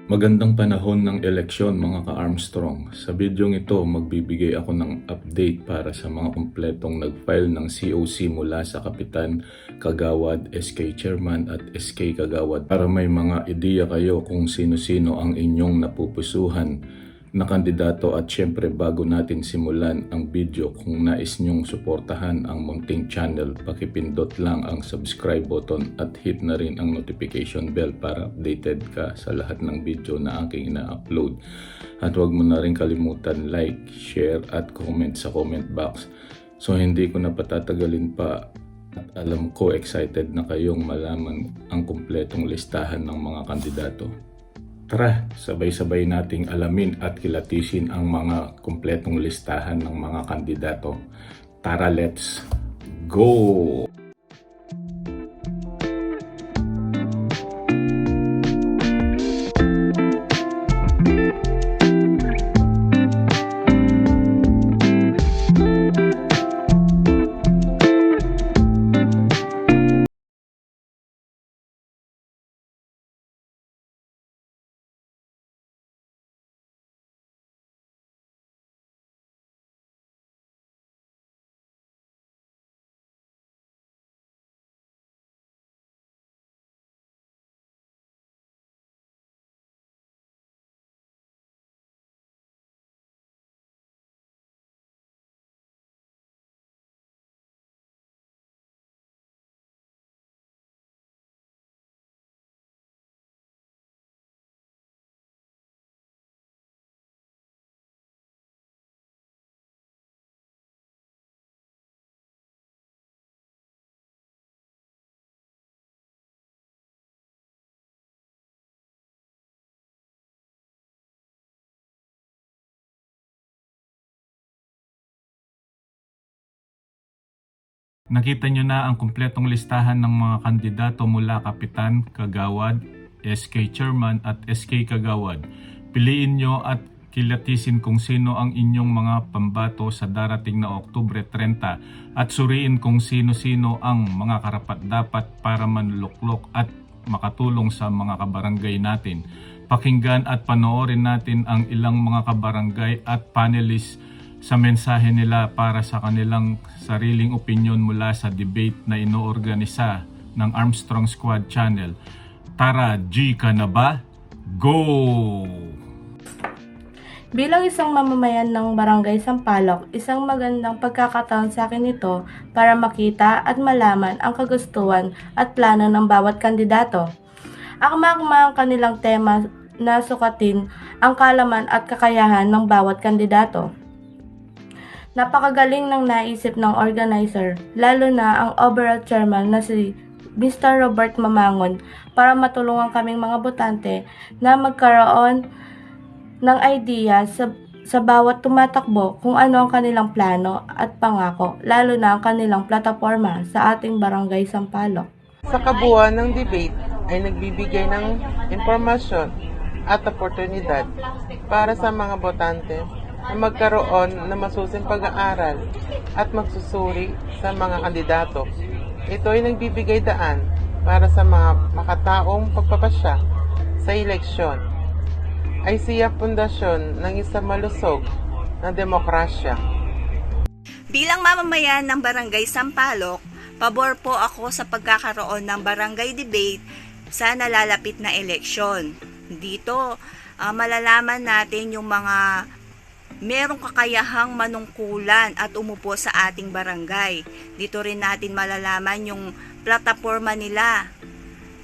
Magandang panahon ng eleksyon mga ka-Armstrong. Sa bidyong ito, magbibigay ako ng update para sa mga kumpletong nag-file ng COC mula sa Kapitan, Kagawad, SK Chairman at SK Kagawad para may mga ideya kayo kung sino-sino ang inyong napupusuhan na kandidato. At syempre, bago natin simulan ang video, kung nais nyong suportahan ang munting channel, pakipindot lang ang subscribe button at hit na rin ang notification bell para updated ka sa lahat ng video na aking ina-upload. At huwag mo na rin kalimutan like, share at comment sa comment box. So hindi ko na patatagalin pa at alam ko excited na kayong malaman ang kumpletong listahan ng mga kandidato. Tara, sabay-sabay nating alamin at kilatisin ang mga kumpletong listahan ng mga kandidato. Tara, let's go! Nakita nyo na ang kumpletong listahan ng mga kandidato mula Kapitan, Kagawad, SK Chairman at SK Kagawad. Piliin nyo at kilatisin kung sino ang inyong mga pambato sa darating na Oktubre 30 at suriin kung sino-sino ang mga karapat-dapat para manluklok at makatulong sa mga kabarangay natin. Pakinggan at panoorin natin ang ilang mga kabarangay at panelists sa mensahe nila para sa kanilang sariling opinyon mula sa debate na inoorganisa ng Armstrong Squad Channel. Tara, G ka na ba? Go! Bilang isang mamamayan ng Barangay Sampaloc, isang magandang pagkakataon sa akin ito para makita at malaman ang kagustuhan at plano ng bawat kandidato. Akma-akma ang kanilang tema na sukatin ang kalaman at kakayahan ng bawat kandidato. Napakagaling ng naisip ng organizer, lalo na ang overall chairman na si Mr. Robert Mamangon para matulungan kaming mga botante na magkaroon ng idea sa bawat tumatakbo kung ano ang kanilang plano at pangako, lalo na ang kanilang plataforma sa ating Barangay Sampaloc. Sa kabuuan ng debate ay nagbibigay ng impormasyon at oportunidad para sa mga botante na magkaroon ng masusing pag-aaral at magsusuri sa mga kandidato. Ito ay nagbibigay daan para sa mga makataong pagpapasya sa eleksyon. Ay siya pundasyon ng isang malusog na demokrasya. Bilang mamamayan ng Barangay Sampaloc, pabor po ako sa pagkakaroon ng barangay debate sa nalalapit na eleksyon. Dito, malalaman natin yung mga merong kakayahang manungkulan at umupo sa ating barangay. Dito rin natin malalaman yung plataforma nila.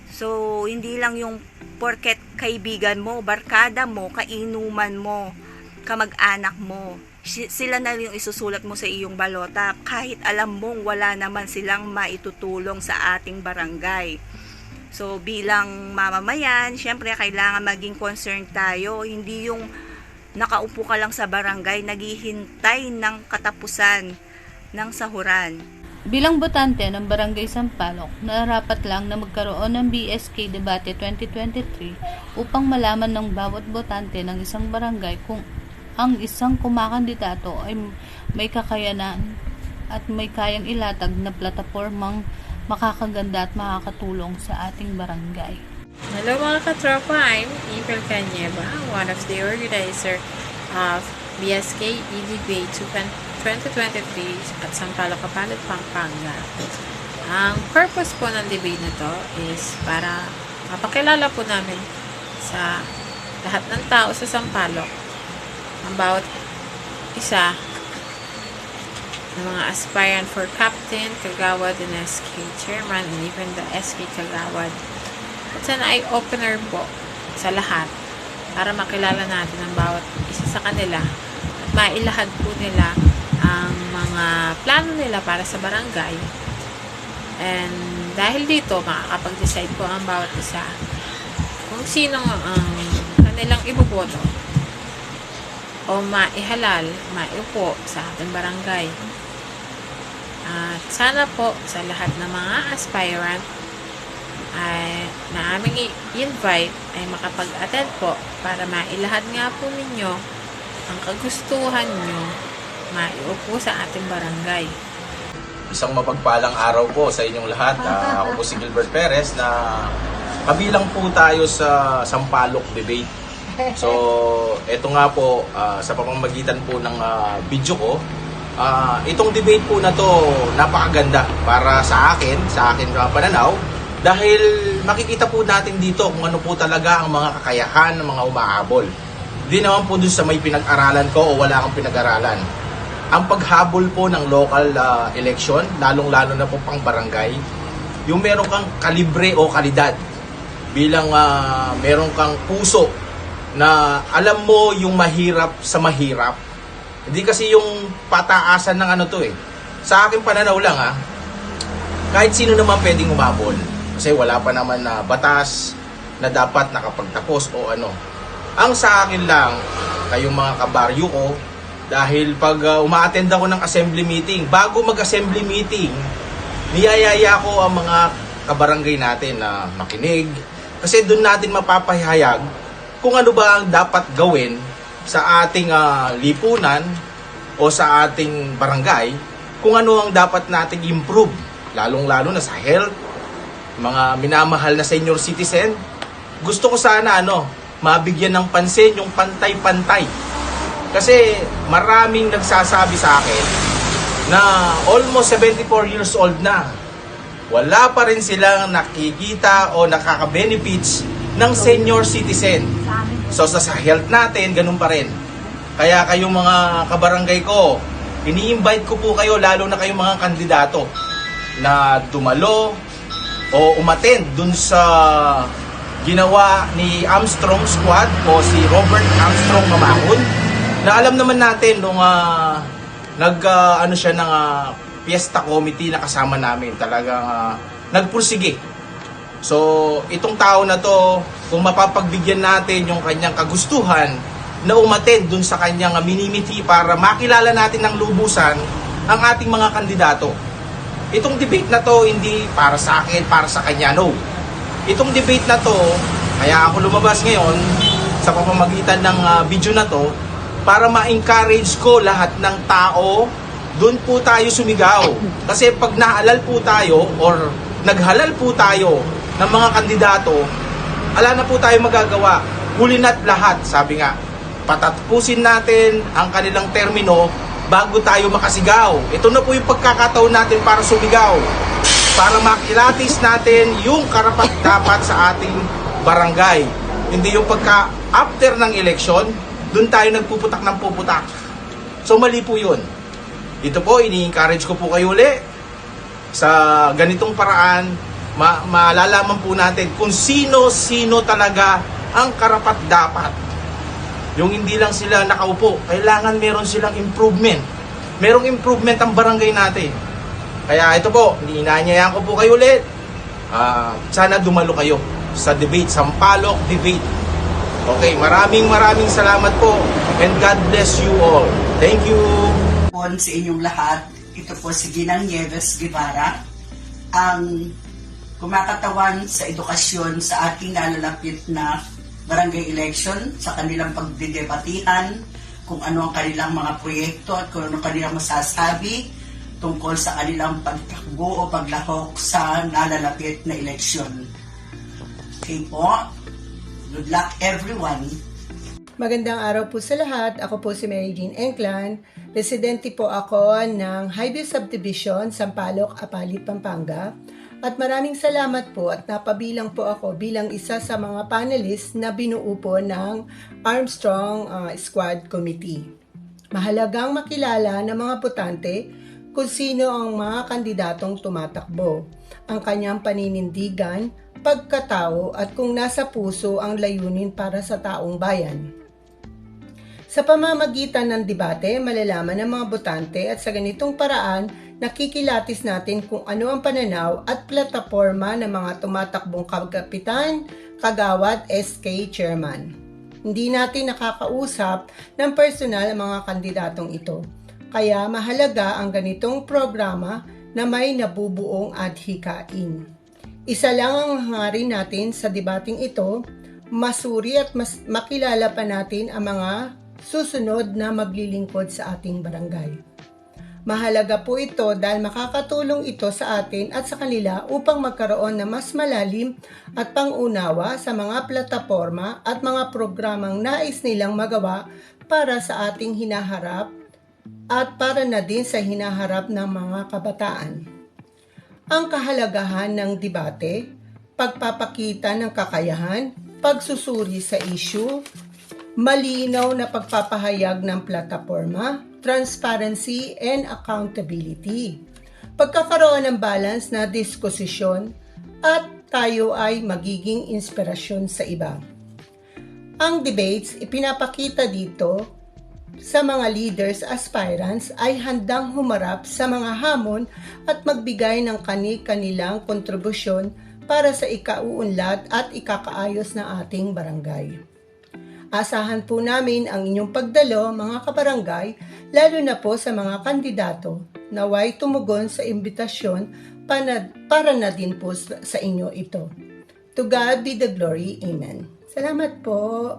So, hindi lang yung porket kaibigan mo, barkada mo, kainuman mo, kamag-anak mo. Sila na rin yung isusulat mo sa iyong balota kahit alam mong wala naman silang maitutulong sa ating barangay. So, bilang mamamayan, syempre kailangan maging concerned tayo. Hindi yung nakaupo ka lang sa barangay, naghihintay ng katapusan ng sahuran. Bilang botante ng Barangay Sampaloc, nararapat lang na magkaroon ng BSK Debate 2023 upang malaman ng bawat botante ng isang barangay kung ang isang kumakandidato ay may kakayanan at may kayang ilatag na platapormang makakaganda at makakatulong sa ating barangay. Hello mga katropa, I'm April Canyeba, one of the organizer of BSK E-Debate 2023 at Sampaloc, Kapalit, Pampanga. Ang purpose po ng debate na to is para mapakilala po namin sa lahat ng tao sa Sampaloc ang bawat isa ng mga aspirant for captain, kagawad, and SK chairman, and even the SK kagawad. At sana ay opener po sa lahat para makilala natin ang bawat isa sa kanila at mailahad po nila ang mga plano nila para sa barangay. And dahil dito, makakapag-decide po ang bawat isa kung sino ang kanilang iboboto o maihalal, maiupo sa ating barangay. At sana po sa lahat ng mga aspirant ay na aming i-invite ay makapag-attend po para mailahad nga po ninyo ang kagustuhan nyo maiupo sa ating barangay. Isang mapagpalang araw po sa inyong lahat. Ako po si Gilbert Perez na kabilang po tayo sa Sampaloc Debate. So, eto nga po sa pamamagitan po ng video ko. Itong debate po na to napakaganda para sa akin pananaw dahil makikita po natin dito kung ano po talaga ang mga kakayahan ng mga umahabol. Hindi naman po dun sa may pinag-aralan ko o wala kang pinag-aralan. Ang paghabol po ng local election, lalong-lalo na po pang barangay, yung meron kang kalibre o kalidad bilang meron kang puso na alam mo yung mahirap sa mahirap. Hindi kasi yung pataasan ng ano to eh. Sa akin pananaw lang kahit sino naman pwedeng umabol. Kasi wala pa naman na batas na dapat nakapagtapos o ano. Ang sa akin lang, kayong mga kabaryo ko, dahil pag uma-attend ako ng assembly meeting, bago mag-assembly meeting, niyayaya ko ang mga kabarangay natin na makinig. Kasi doon natin mapapahayag kung ano ba ang dapat gawin sa ating lipunan o sa ating barangay, kung ano ang dapat nating improve, lalong-lalo na sa health, mga minamahal na senior citizen. Gusto ko sana mabigyan ng pansin yung pantay-pantay. Kasi maraming nagsasabi sa akin na almost 74 years old na, wala pa rin silang nakikita o nakaka-benefits ng senior citizen. So sa health natin, ganun pa rin. Kaya kayong mga kabarangay ko, ini-invite ko po kayo, lalo na kayong mga kandidato, na dumalo o umattend dun sa ginawa ni Armstrong Squad o si Robert Armstrong Mamangon, na alam naman natin nung siya ng Fiesta Committee na kasama namin, talagang nagpursige. So, itong tao na to, kung mapapagbigyan natin yung kanyang kagustuhan na umattend dun sa kanyang minimiti para makilala natin ng lubusan ang ating mga kandidato. Itong debate na to, hindi para sa akin, para sa kanya, no. Itong debate na to, kaya ako lumabas ngayon sa pamamagitan ng video na to, para ma-encourage ko lahat ng tao, dun po tayo sumigaw. Kasi pag nahalal po tayo or naghalal po tayo ng mga kandidato, ala na po tayo magagawa. Huli na't lahat, sabi nga, patatapusin natin ang kanilang termino bago tayo makasigaw. Ito na po yung pagkakataon natin para sumigaw, para makilatis natin yung karapat-dapat sa ating barangay. Hindi yung after ng eleksyon, doon tayo nagpuputak ng puputak. So mali po yun. Ito po, ini-encourage ko po kayo uli sa ganitong paraan. Malalaman po natin kung sino-sino talaga ang karapat-dapat. Yung hindi lang sila nakaupo, kailangan meron silang improvement. Merong improvement ang barangay natin. Kaya ito po, inaanyayahan ko po kayo ulit. Sana dumalo kayo sa debate, Sampaloc Debate. Okay, maraming salamat po and God bless you all. Thank you. Sa inyong lahat, ito po si Ginang Nieves Guevara, ang kumakatawan sa edukasyon sa ating nalalapit na barangay election, sa kanilang pagdidebatihan kung ano ang kanilang mga proyekto at kung ano kanilang masasabi tungkol sa kanilang pagtakbo o paglahok sa nalalapit na eleksyon. Okay po. Good luck everyone. Magandang araw po sa lahat. Ako po si Mary Jean Enclan. Residente po ako ng Highview Subdivision, Sampaloc, Apalit, Pampanga. At maraming salamat po at napabilang po ako bilang isa sa mga panelists na binuo po ng Armstrong Squad Committee. Mahalagang makilala ng mga botante kung sino ang mga kandidatong tumatakbo, ang kanyang paninindigan, pagkatao at kung nasa puso ang layunin para sa taong bayan. Sa pamamagitan ng debate, malalaman ng mga botante at sa ganitong paraan, nakikilatis natin kung ano ang pananaw at plataporma ng mga tumatakbong kapitan, kagawad, SK chairman. Hindi natin nakakausap ng personal ang mga kandidatong ito. Kaya mahalaga ang ganitong programa na may nabubuong adhikain. Isa lang ang hangarin natin sa debating ito, masuri at mas makilala pa natin ang mga susunod na maglilingkod sa ating barangay. Mahalaga po ito dahil makakatulong ito sa atin at sa kanila upang magkaroon ng mas malalim at pangunawa sa mga plataporma at mga programang nais nilang magawa para sa ating hinaharap at para na din sa hinaharap ng mga kabataan. Ang kahalagahan ng debate, pagpapakita ng kakayahan, pagsusuri sa issue, malinaw na pagpapahayag ng plataporma, transparency and accountability, pagkakaroon ng balance na diskusyon at tayo ay magiging inspirasyon sa iba. Ang debates ipinapakita dito sa mga leaders aspirants ay handang humarap sa mga hamon at magbigay ng kani-kanilang kontribusyon para sa ikauunlad at ikakaayos ng ating barangay. Asahan po namin ang inyong pagdalo, mga kabarangay, lalo na po sa mga kandidato. Naway tumugon sa imbitasyon para na din po sa inyo ito. To God be the glory. Amen. Salamat po.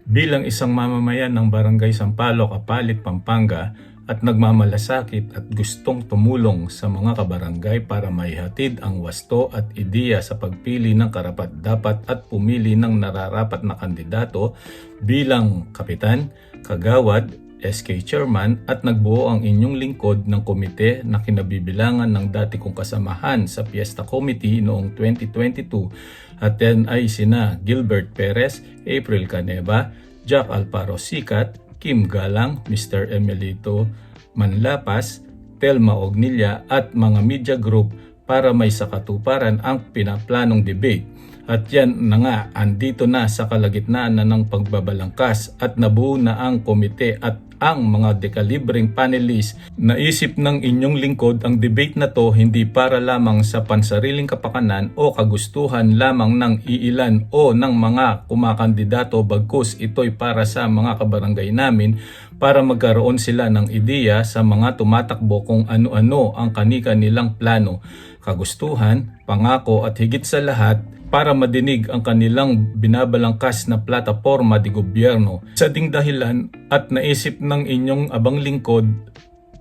Bilang isang mamamayan ng Barangay Sampaloc, Apalit, Pampanga at nagmamalasakit at gustong tumulong sa mga kabarangay para maihatid ang wasto at ideya sa pagpili ng karapat-dapat at pumili ng nararapat na kandidato bilang kapitan, kagawad, SK chairman at nagbuo ang inyong lingkod ng komite na kinabibilangan ng dati kong kasamahan sa Fiesta Committee noong 2022 at yan ay sina Gilbert Perez, April Caneva, Jack Alparo Sikat, Kim Galang, Mr. Emelito Manlapas, Telma Ognilla at mga media group para may sakatuparan ang pinaplanong debate. At yan na nga, andito na sa kalagitnaan na ng pagbabalangkas at nabuo na ang komite at ang mga dekalibreng panelists. Naisip ng inyong lingkod ang debate na to hindi para lamang sa pansariling kapakanan o kagustuhan lamang ng iilan o ng mga kumakandidato, bagkus ito'y para sa mga kabarangay namin para magkaroon sila ng ideya sa mga tumatakbo kung ano-ano ang kani-kanilang plano, kagustuhan, pangako at higit sa lahat para madinig ang kanilang binabalangkas na plataporma di gobyerno. Sa ding dahilan at naisip ng inyong abang lingkod,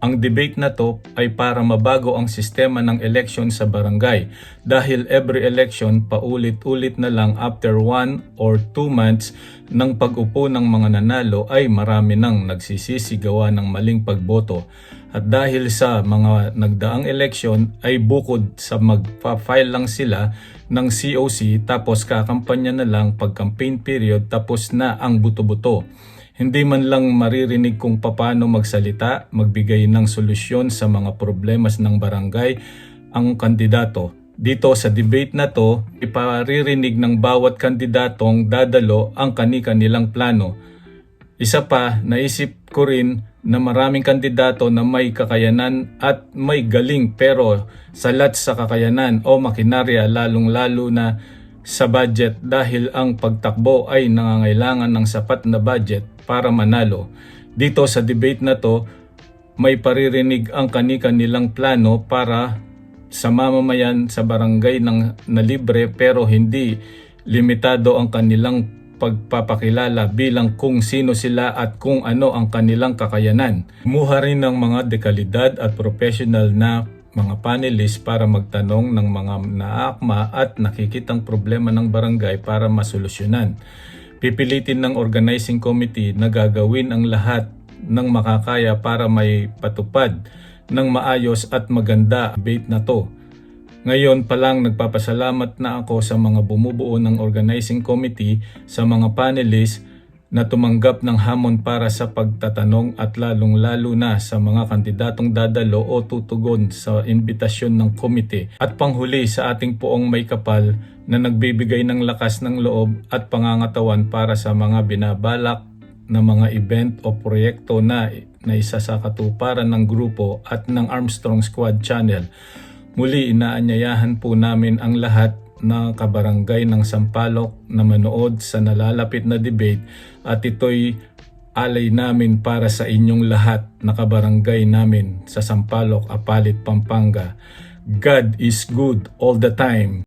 ang debate na to ay para mabago ang sistema ng election sa barangay dahil every election paulit-ulit na lang after 1 or 2 months ng pag-upo ng mga nanalo ay marami nang nagsisisigawa ng maling pagboto. At dahil sa mga nagdaang election ay bukod sa magpa-file lang sila ng COC tapos kakampanya na lang pag campaign period tapos na ang buto-buto. Hindi man lang maririnig kung paano magsalita, magbigay ng solusyon sa mga problemas ng barangay ang kandidato. Dito sa debate na to, iparirinig ng bawat kandidatong dadalo ang kani-kanilang plano. Isa pa, naisip ko rin na maraming kandidato na may kakayanan at may galing pero salat sa kakayanan o makinarya lalong-lalo na sa budget dahil ang pagtakbo ay nangangailangan ng sapat na budget para manalo. Dito sa debate na to, may paririnig ang kani-kanilang plano para sa mamamayan sa barangay na libre pero hindi limitado ang kanilang pagpapakilala bilang kung sino sila at kung ano ang kanilang kakayanan. Kumuha rin ng mga dekalidad at professional na mga panelists para magtanong ng mga naakma at nakikitang problema ng barangay para masolusyonan. Pipilitin ng organizing committee na gagawin ang lahat ng makakaya para may patupad ng maayos at maganda debate na to. Ngayon pa lang nagpapasalamat na ako sa mga bumubuo ng organizing committee, sa mga panelists na tumanggap ng hamon para sa pagtatanong at lalong-lalo na sa mga kandidatong dadalo o tutugon sa imbitasyon ng komite. At panghuli sa ating poong may kapal na nagbibigay ng lakas ng loob at pangangatawan para sa mga binabalak na mga event o proyekto na isa sa katuparan ng grupo at ng Armstrong Squad Channel. Muli inaanyayahan po namin ang lahat na kabarangay ng Sampaloc na manood sa nalalapit na debate at ito'y alay namin para sa inyong lahat na kabarangay namin sa Sampaloc, Apalit, Pampanga. God is good all the time.